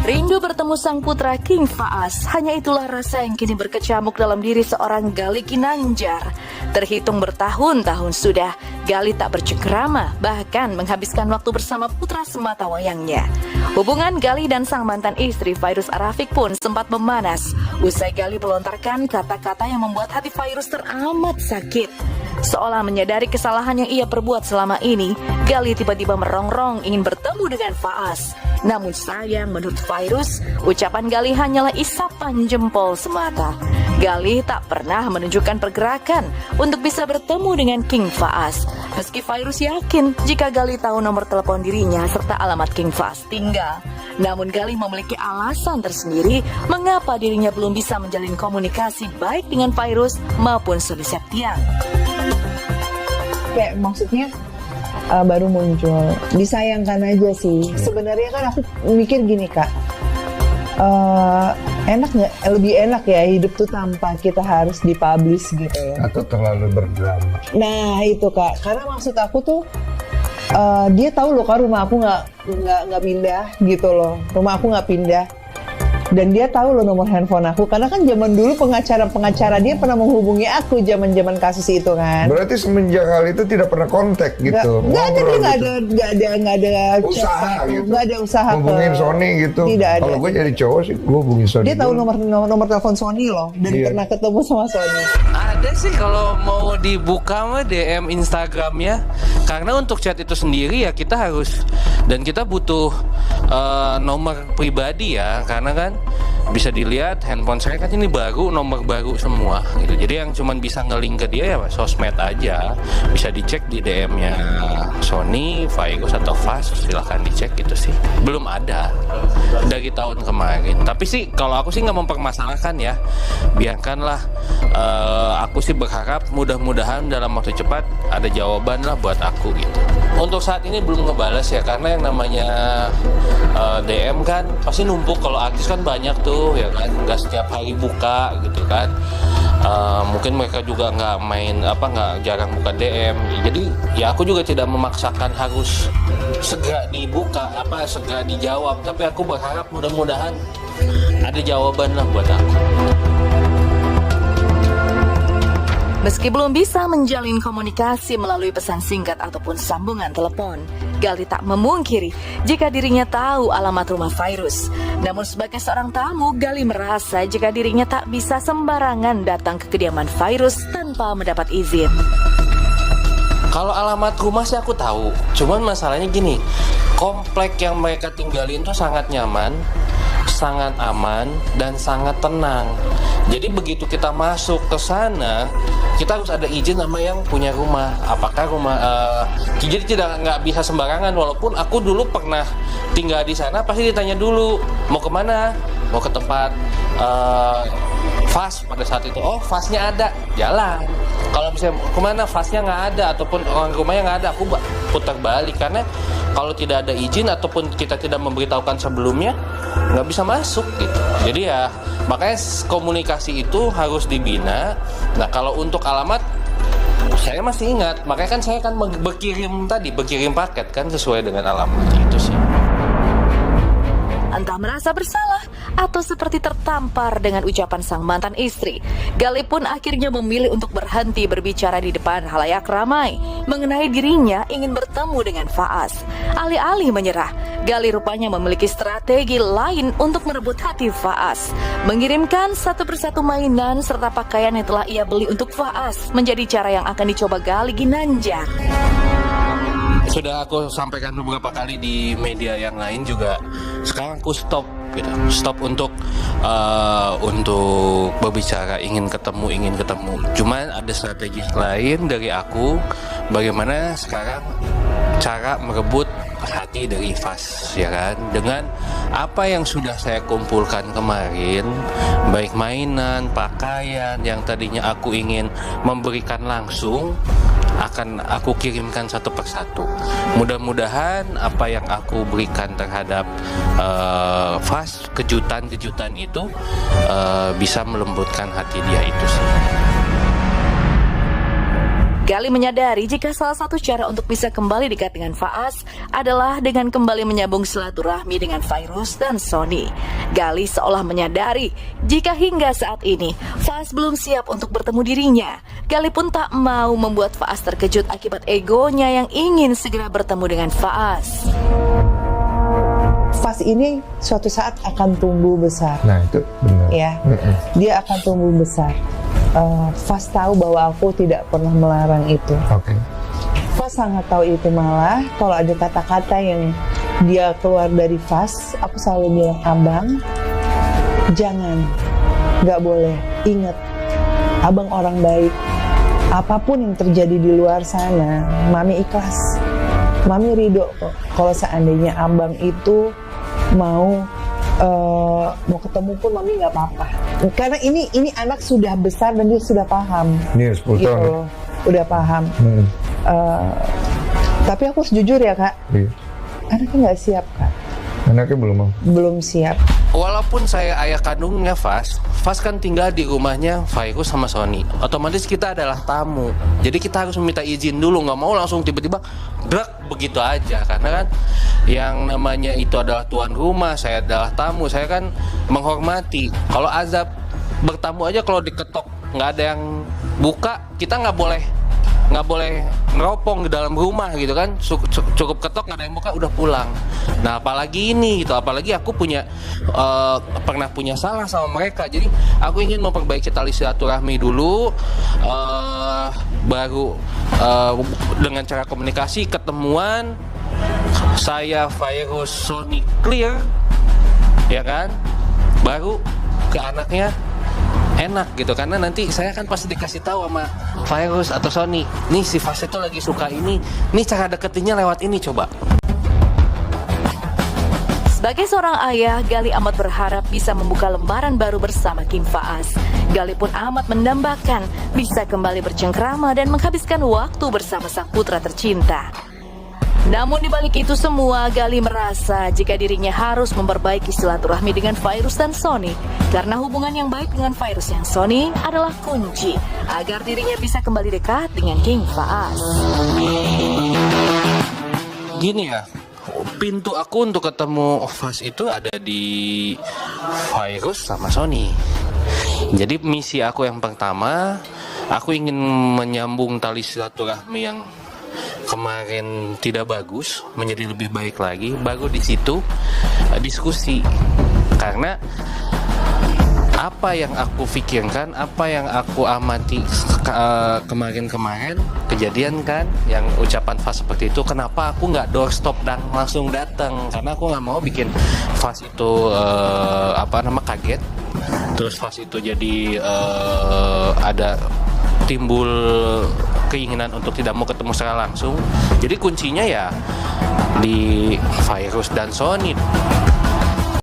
Rindu bertemu sang putra King Faas, hanya itulah rasa yang kini berkecamuk dalam diri seorang Gali Ginanjar. Terhitung bertahun-tahun sudah, Gali tak bercengkrama, bahkan menghabiskan waktu bersama putra semata wayangnya. Hubungan Gali dan sang mantan istri Fairuz Arafik pun sempat memanas, usai Gali melontarkan kata-kata yang membuat hati Fairuz teramat sakit. Seolah menyadari kesalahan yang ia perbuat selama ini, Gali tiba-tiba merongrong ingin bertemu dengan Faas. Namun sayang, menurut Fairuz, ucapan Gali hanyalah isapan jempol semata. Gali tak pernah menunjukkan pergerakan untuk bisa bertemu dengan King Faas. Meski Fairuz yakin jika Gali tahu nomor telepon dirinya serta alamat King Faas tinggal. Namun Gali memiliki alasan tersendiri mengapa dirinya belum bisa menjalin komunikasi baik dengan Fairuz maupun Sony Septian. Kayak maksudnya baru muncul, disayangkan aja sih. Sebenarnya kan aku mikir gini Kak, enak nggak? Lebih enak ya hidup tuh tanpa kita harus dipublish gitu ya. Atau terlalu berdrama. Nah itu Kak, karena maksud aku tuh dia tahu loh kan rumah aku nggak pindah gitu loh, rumah aku nggak pindah. Dan dia tahu loh nomor handphone aku, karena kan zaman dulu pengacara dia pernah menghubungi aku zaman kasus itu kan. Berarti semenjak hal itu tidak pernah kontak gitu. Nggak ada usaha gitu. Nggak ada usaha hubungin Sony gitu. Tidak ada. Kalau gue jadi cowok sih gue hubungin Sony. Dia tahu nomor telepon Sony loh, dan pernah ketemu sama Sony. Ada sih kalau mau dibuka mah DM Instagramnya, karena untuk chat itu sendiri ya kita harus, dan kita butuh nomor pribadi ya, karena kan bisa dilihat handphone saya kan ini baru, nomor baru semua gitu. Jadi yang cuman bisa nge-link ke dia ya sosmed aja. Bisa dicek di DM-nya Sony, Fairuz atau Fas, silahkan dicek gitu sih. Belum ada dari tahun kemarin. Tapi sih kalau aku sih nggak mempermasalahkan ya. Biarkanlah. Aku sih berharap mudah-mudahan dalam waktu cepat ada jawaban lah buat aku gitu. Untuk saat ini belum ngebales ya, karena yang namanya DM kan pasti numpuk. Kalau artis kan banyak tuh ya kan, nggak setiap hari buka gitu kan. Mungkin mereka juga nggak jarang buka DM. Jadi ya aku juga tidak memaksakan harus segera dibuka, segera dijawab. Tapi aku berharap mudah-mudahan ada jawaban lah buat aku. Meski belum bisa menjalin komunikasi melalui pesan singkat ataupun sambungan telepon, Gali tak memungkiri jika dirinya tahu alamat rumah Fairuz. Namun sebagai seorang tamu, Gali merasa jika dirinya tak bisa sembarangan datang ke kediaman Fairuz tanpa mendapat izin. Kalau alamat rumah sih aku tahu, cuman masalahnya gini, komplek yang mereka tinggalin tuh sangat nyaman, sangat aman, dan sangat tenang. Jadi begitu kita masuk ke sana, kita harus ada izin sama yang punya rumah. Apakah rumah jadi nggak bisa sembarangan. Walaupun aku dulu pernah tinggal di sana, pasti ditanya dulu mau kemana, mau ke tempat Fas pada saat itu. Oh, Fasnya ada, jalan. Kalau misalnya kemana Fasnya nggak ada ataupun orang rumahnya nggak ada, aku putar balik. Karena kalau tidak ada izin ataupun kita tidak memberitahukan sebelumnya, nggak bisa masuk gitu. Jadi ya makanya komunikasi itu harus dibina. Nah kalau untuk alamat saya masih ingat, makanya kan saya kan berkirim paket kan sesuai dengan alamat itu sih. Entah merasa bersalah atau seperti tertampar dengan ucapan sang mantan istri, Gali pun akhirnya memilih untuk berhenti berbicara di depan halayak ramai mengenai dirinya ingin bertemu dengan Faas. Alih-alih menyerah, Gali rupanya memiliki strategi lain untuk merebut hati Faas, mengirimkan satu persatu mainan serta pakaian yang telah ia beli untuk Faas menjadi cara yang akan dicoba Gali Ginanjar. Sudah aku sampaikan beberapa kali di media yang lain juga. Sekarang aku stop untuk berbicara ingin ketemu. Cuman ada strategi lain dari aku, bagaimana sekarang cara merebut hati dari Fas, ya kan, dengan apa yang sudah saya kumpulkan kemarin, baik mainan, pakaian yang tadinya aku ingin memberikan langsung, akan aku kirimkan satu persatu. Mudah-mudahan apa yang aku berikan terhadap Fas, kejutan-kejutan itu bisa melembutkan hati dia itu sih. Gali menyadari jika salah satu cara untuk bisa kembali dekat dengan Faas adalah dengan kembali menyambung silaturahmi dengan Fairuz dan Sony. Gali seolah menyadari jika hingga saat ini Faas belum siap untuk bertemu dirinya. Gali pun tak mau membuat Faas terkejut akibat egonya yang ingin segera bertemu dengan Faas. Faas ini suatu saat akan tumbuh besar. Nah itu benar. Ya, dia akan tumbuh besar. Faas tahu bahwa aku tidak pernah melarang itu. Oke. Faas sangat tahu itu, malah kalau ada kata-kata yang dia keluar dari Faas, aku selalu bilang, abang, jangan, nggak boleh. Ingat, abang orang baik. Apapun yang terjadi di luar sana, mami ikhlas. Mami ridho kok. Kalau seandainya abang itu mau ketemu pun mami nggak apa-apa. Karena ini anak sudah besar dan dia sudah paham. Ini 10 gitu tahun. loh. Udah paham. Tapi aku harus jujur ya kak, Iya. anaknya nggak siap kak, Anaknya belum mau. belum siap. Walaupun saya ayah kandungnya Fas kan tinggal di rumahnya Fairuz sama Sony. Otomatis kita adalah tamu. Jadi kita harus meminta izin dulu, nggak mau langsung tiba-tiba drak begitu aja. Karena kan yang namanya itu adalah tuan rumah, saya adalah tamu. Saya kan menghormati. Kalau azab bertamu aja kalau diketok nggak ada yang buka, kita nggak boleh neropong di dalam rumah gitu kan. Cukup ketok nggak ada yang buka udah pulang. Nah apalagi ini gitu, apalagi aku pernah punya salah sama mereka, jadi aku ingin memperbaiki tali silaturahmi dulu, baru dengan cara komunikasi, ketemuan, saya Fairuz Sony clear ya kan, baru ke anaknya enak gitu. Karena nanti saya kan pasti dikasih tahu sama Fairuz atau Sony, nih si Fas itu lagi suka ini, nih cara deketinnya lewat ini coba. Sebagai seorang ayah, Gali amat berharap bisa membuka lembaran baru bersama Kim Faas. Gali pun amat mendambakan bisa kembali bercengkrama dan menghabiskan waktu bersama sang putra tercinta. Namun di balik itu semua, Gali merasa jika dirinya harus memperbaiki silaturahmi dengan Fairuz dan Sony, karena hubungan yang baik dengan Fairuz dan Sony adalah kunci agar dirinya bisa kembali dekat dengan King Faas. Gini ya, pintu aku untuk ketemu Fas itu ada di Fairuz sama Sony. Jadi misi aku yang pertama, aku ingin menyambung tali silaturahmi yang kemarin tidak bagus menjadi lebih baik lagi. Baru di situ diskusi, karena apa yang aku pikirkan, apa yang aku amati kemarin kejadian kan, yang ucapan Fas seperti itu, kenapa aku nggak doorstop dan langsung datang? Karena aku nggak mau bikin Fas itu kaget, terus Fas itu jadi ada timbul keinginan untuk tidak mau ketemu secara langsung. Jadi kuncinya ya di Fairuz dan Sony.